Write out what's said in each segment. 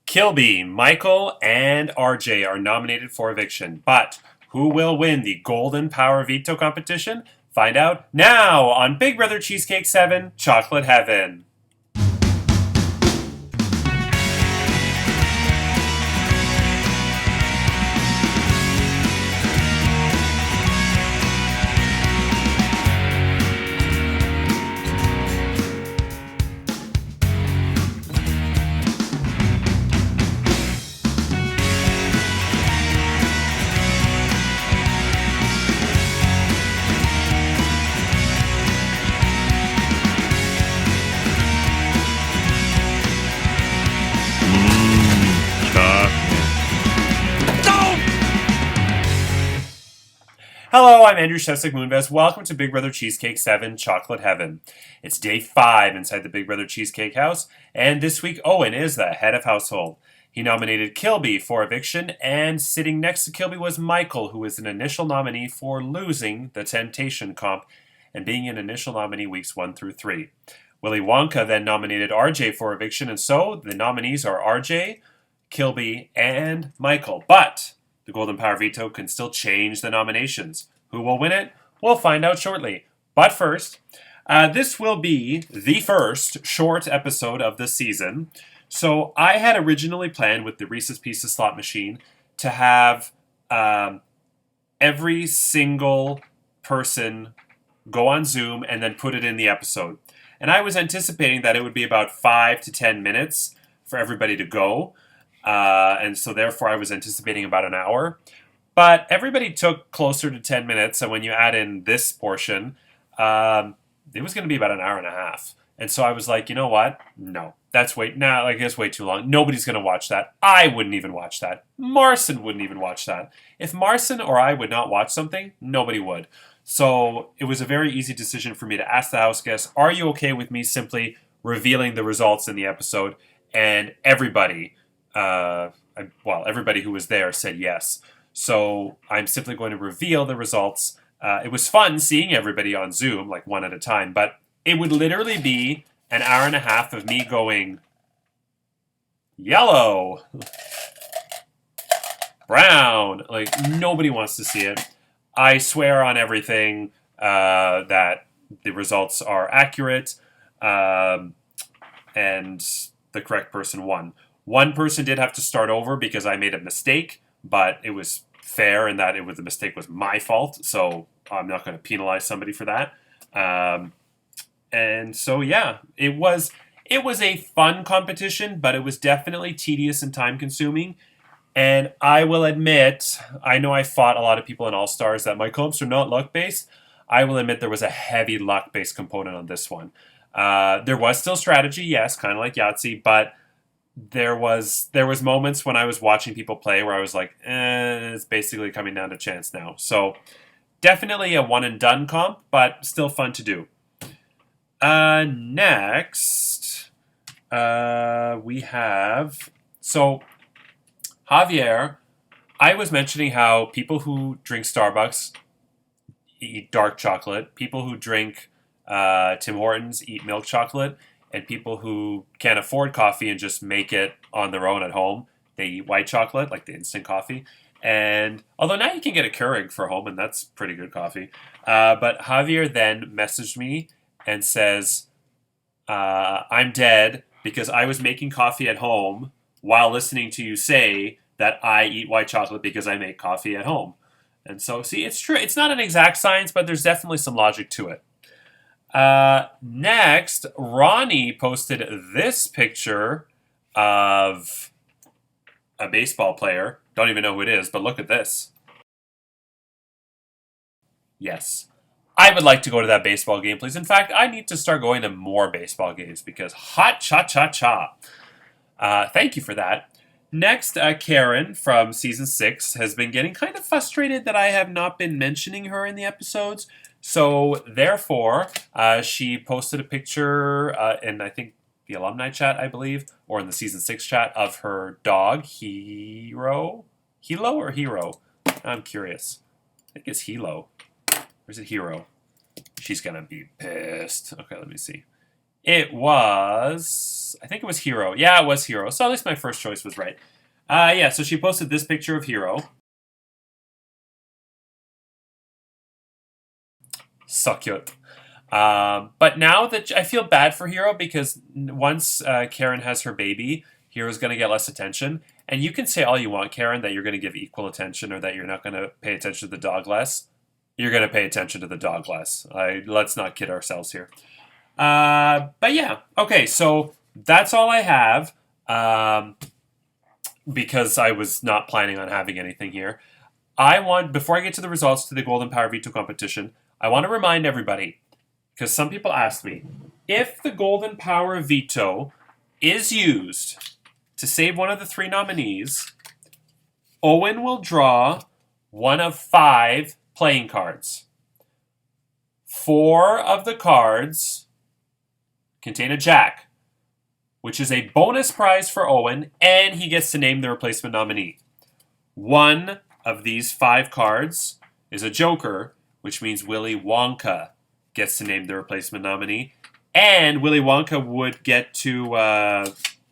Kilby, Michael, and RJ are nominated for eviction, but who will win the Golden Power Veto competition? Find out now on Big Brother Cheesecake 7 Chocolate Heaven. Hello, I'm Andrew Shesek Moonves. Welcome to Big Brother Cheesecake 7 Chocolate Heaven. It's day 5 inside the Big Brother Cheesecake house, and this week Owen is the head of household. He nominated Kilby for eviction, and sitting next to Kilby was Michael, who was an initial nominee for losing the Temptation comp and being an initial nominee weeks 1 through 3. Willy Wonka then nominated RJ for eviction, and so the nominees are RJ, Kilby, and Michael. But the Golden Power Veto can still change the nominations. Who will win it? We'll find out shortly. But first, this will be the first short episode of the season. So I had originally planned with the Reese's Pieces slot machine to have every single person go on Zoom and then put it in the episode. And I was anticipating that it would be about 5 to 10 minutes for everybody to go. And so therefore I was anticipating about an hour. But everybody took closer to 10 minutes, and when you add in this portion, it was going to be about an hour and a half. And so I was like, you know what? No, that's way too long. Nobody's going to watch that. I wouldn't even watch that. Marcin wouldn't even watch that. If Marcin or I would not watch something, nobody would. So it was a very easy decision for me to ask the house guests, are you okay with me simply revealing the results in the episode? And everybody who was there said yes. So I'm simply going to reveal the results. It was fun seeing everybody on Zoom, like one at a time, but it would literally be an hour and a half of me going yellow, brown. Like, nobody wants to see it. I swear on everything that the results are accurate and the correct person won. One person did have to start over because I made a mistake, but it was fair in that the mistake was my fault, so I'm not going to penalize somebody for that. And so yeah, it was a fun competition, but it was definitely tedious and time consuming. And I will admit, I know I fought a lot of people in All Stars that my comps are not luck based. I will admit there was a heavy luck based component on this one. There was still strategy, yes, kind of like Yahtzee, but there was moments when I was watching people play where I was like, it's basically coming down to chance now. So definitely a one and done comp, but still fun to do. Next, we have, so Javier, I was mentioning how people who drink Starbucks eat dark chocolate, people who drink Tim Hortons eat milk chocolate, and people who can't afford coffee and just make it on their own at home, they eat white chocolate, like the instant coffee. And although now you can get a Keurig for home, and that's pretty good coffee. But Javier then messaged me and says, I'm dead because I was making coffee at home while listening to you say that I eat white chocolate because I make coffee at home. And so, see, it's true. It's not an exact science, but there's definitely some logic to it. Next, Ronnie posted this picture of a baseball player. Don't even know who it is, but look at this. Yes. I would like to go to that baseball game, please. In fact, I need to start going to more baseball games because hot cha-cha-cha. Thank you for that. Next, Karen from Season 6 has been getting kind of frustrated that I have not been mentioning her in the episodes. So, therefore, she posted a picture in, I think, the alumni chat, I believe, or in the Season 6 chat of her dog, Hilo or Hero? I'm curious. I think it's Hilo. Or is it Hero? She's going to be pissed. Okay, let me see. It was, I think it was Hero. Yeah, it was Hero. So at least my first choice was right. Yeah, so she posted this picture of Hero. So cute. But now that I feel bad for Hero because once Karen has her baby, Hero's going to get less attention. And you can say all you want, Karen, that you're going to give equal attention or that you're not going to pay attention to the dog less. You're going to pay attention to the dog less. Let's not kid ourselves here. But yeah, okay, so that's all I have because I was not planning on having anything here. Before I get to the results to the Golden Power Veto competition, I want to remind everybody, because some people asked me, if the Golden Power Veto is used to save one of the 3 nominees, Owen will draw one of 5 playing cards. 4 of the cards contain a jack, which is a bonus prize for Owen, and he gets to name the replacement nominee. 1 of these 5 cards is a joker, which means Willy Wonka gets to name the replacement nominee, and Willy Wonka would get to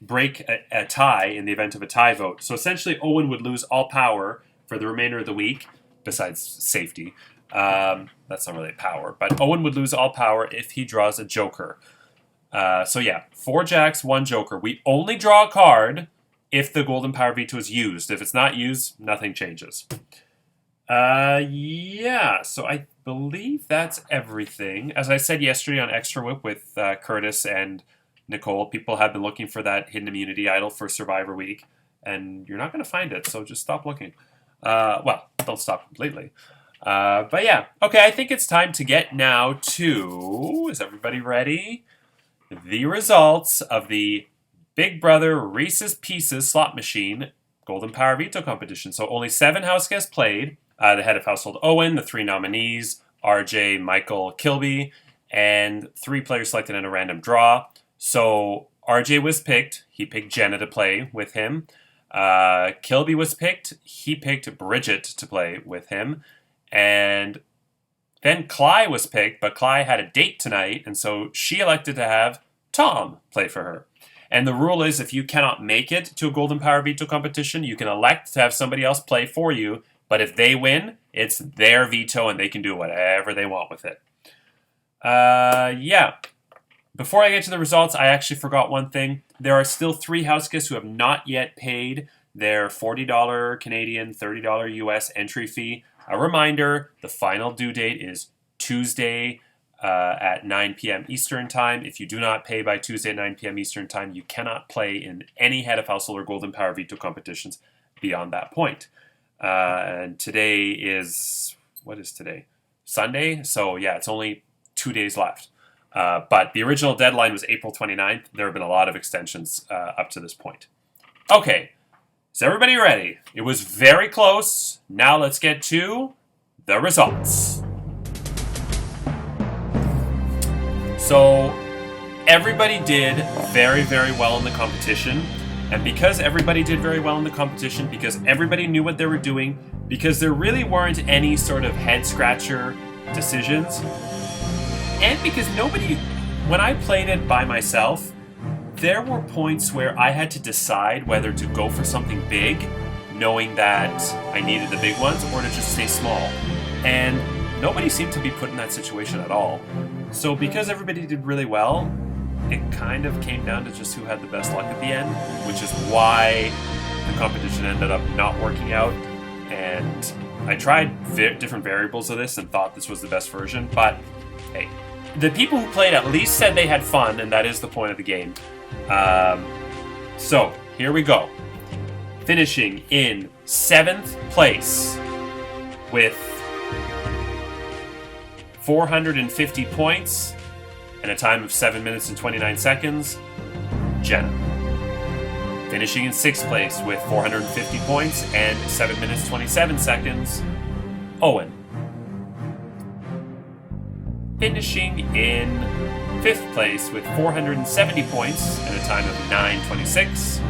break a tie in the event of a tie vote. So essentially, Owen would lose all power for the remainder of the week, besides safety. That's not really power, but Owen would lose all power if he draws a joker. So yeah, 4 jacks, 1 joker. We only draw a card if the Golden Power Veto is used. If it's not used, nothing changes. Yeah, so I believe that's everything. As I said yesterday on Extra Whip with Curtis and Nicole, people have been looking for that hidden immunity idol for Survivor Week, and you're not going to find it, so just stop looking. Well, don't stop completely. But yeah, okay, I think it's time to get now to, is everybody ready? The results of the Big Brother Reese's Pieces slot machine Golden Power Veto competition. So only 7 house guests played. The head of household Owen, the 3 nominees, RJ, Michael, Kilby, and 3 players selected in a random draw. So RJ was picked. He picked Jenna to play with him. Kilby was picked. He picked Bridget to play with him. And then Cly was picked, but Cly had a date tonight, and so she elected to have Tom play for her. And the rule is if you cannot make it to a Golden Power Veto competition, you can elect to have somebody else play for you, but if they win, it's their veto and they can do whatever they want with it. Yeah. Before I get to the results, I actually forgot one thing. There are still 3 house guests who have not yet paid their $40 Canadian, $30 US entry fee. A reminder, the final due date is Tuesday at 9 p.m. Eastern Time. If you do not pay by Tuesday at 9 p.m. Eastern Time, you cannot play in any Head of Household or Golden Power Veto competitions beyond that point. And today is, what is today? Sunday? So yeah, it's only 2 days left. But the original deadline was April 29th. There have been a lot of extensions up to this point. Okay. Is everybody ready? It was very close. Now let's get to the results. So everybody did very, very well in the competition. And because everybody did very well in the competition, because everybody knew what they were doing, because there really weren't any sort of head-scratcher decisions, and because when I played it by myself, there were points where I had to decide whether to go for something big, knowing that I needed the big ones, or to just stay small. And nobody seemed to be put in that situation at all. So because everybody did really well, it kind of came down to just who had the best luck at the end, which is why the competition ended up not working out. And I tried different variables of this and thought this was the best version, but hey, the people who played at least said they had fun, and that is the point of the game. So, here we go. Finishing in 7th place with 450 points and a time of 7 minutes and 29 seconds, Jenna. Finishing in 6th place with 450 points and 7 minutes 27 seconds, Owen. Finishing in 5th place with 470 points and a time of 9:26,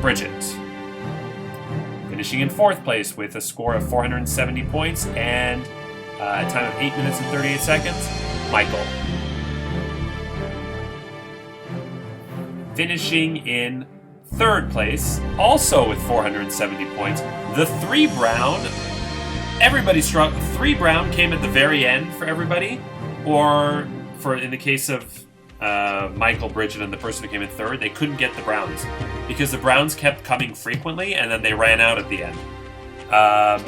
Bridget. Finishing in 4th place with a score of 470 points and a time of 8 minutes and 38 seconds, Michael. finishing in third place, also with 470 points. The 3 Brown, everybody struck. 3 Brown came at the very end for everybody, or for in the case of Michael, Bridget, and the person who came in third, they couldn't get the Browns because the Browns kept coming frequently, and then they ran out at the end.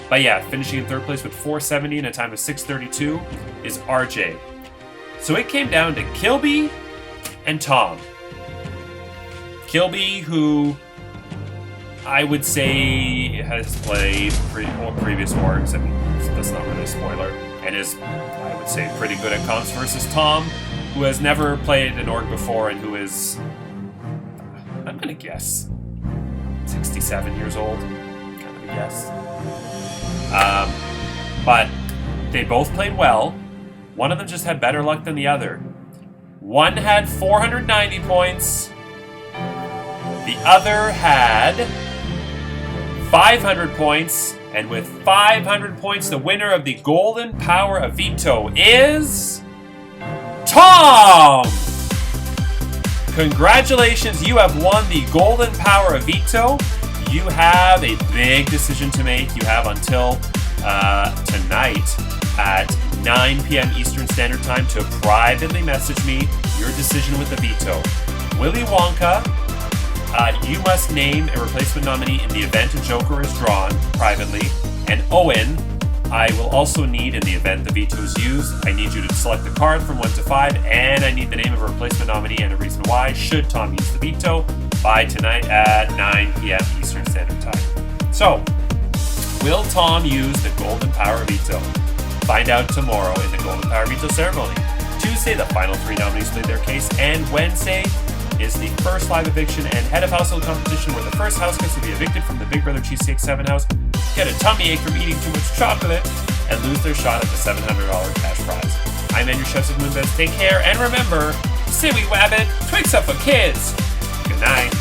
But yeah, finishing in third place with 470 and a time of 6:32 is RJ. So it came down to Kilby and Tom. Kilby, who I would say has played previous orgs. I mean, that's not really a spoiler. And is, I would say, pretty good at comps versus Tom, who has never played an org before and who is, I'm going to guess, 67 years old. Kind of a guess. But they both played well. One of them just had better luck than the other. One had 490 points. The other had 500 points. And with 500 points, the winner of the Golden Power of Veto is Tom! Congratulations, you have won the Golden Power of Veto. You have a big decision to make. You have until tonight at 9 p.m. Eastern Standard Time to privately message me your decision with the veto. Willy Wonka, you must name a replacement nominee in the event a Joker is drawn privately. And Owen, I will also need, in the event the veto is used, I need you to select a card from 1 to 5, and I need the name of a replacement nominee and a reason why, should Tom use the veto, by tonight at 9 p.m. Eastern Standard Time. So, will Tom use the Golden Power Veto? Find out tomorrow in the Golden Power Veto ceremony. Tuesday, the final 3 nominees plead their case, and Wednesday is the first live eviction and head of household competition where the first house guest will be evicted from the Big Brother Cheesecake 7 house, get a tummy ache from eating too much chocolate, and lose their shot at the $700 cash prize. I'm Andrew Chefs of Moonbeds. Take care, and remember, Siwi Wabbit, Twix up for kids. Good night.